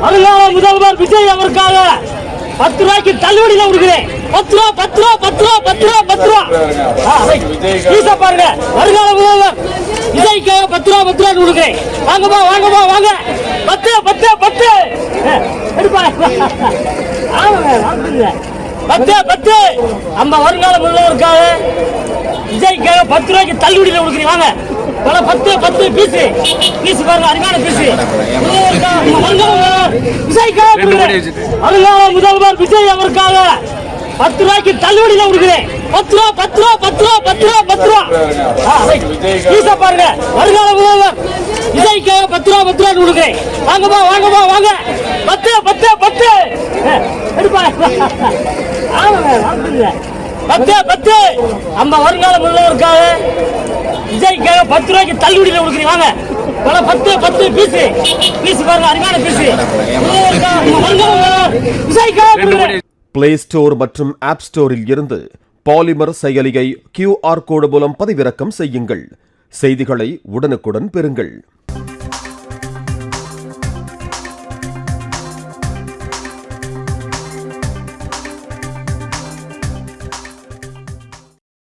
வருங்கால முதல்வர் விஜய் அவருக்காக 10 ரூபாய்க்கு தள்ளுபடியில கொடுக்கிறேன். 10 ரூபா 10 ரூபா 10 ரூபா 10 ரூபா 10 ரூபா. பீஸா பாருங்க. வருங்கால முதல்வர் விஜய்க்காக 10 ரூபா 10 ரூபா கொடுக்கிறேன். வாங்கப்பா வாங்கப்பா வாங்க. 10 10 10 எடுப்பா. ஆமாங்க 10 10 நம்ம வருங்கால முதல்வருக்காக விஜய்க்காக 10 ரூபாய்க்கு தள்ளுபடியில கொடுக்கிறேன். வாங்க 10 10 பீஸ் பாருங்க. அருமையான பீஸ். வருங்கால முதல்வர் விஜய் அவருக்காக 10 ரூபாய்க்கு தள்ளுபடியில கொடுக்கிறேன். 10 ரூபா 10 ரூபா 10 ரூபா 10 ரூபா 10 ரூபா. பீஸா பாருங்க. வருங்கால முதல்வர் விஜய்க்காக 10 ரூபா 10 ரூபா கொடுக்கிறேன். வாங்கப்பா வாங்கப்பா வாங்க. 10 10 10 எடுப்பா. ஆமாங்க 10 10 நம்ம வருங்கால முதல்வருக்காக விஜய்க்காக 10 ரூபாய்க்கு தள்ளுபடியில கொடுக்கிறேன். வாங்க 10 10 பீஸ் பாருங்க. அருமையான பீஸ். பிளே ஸ்டோர் மற்றும் ஆப் ஸ்டோரில் இருந்து பாலிமர் செயலியை QR கோடு மூலம் பதிவிறக்கம் செய்யுங்கள். செய்திகளை உடனுக்குடன் பெறுங்கள்.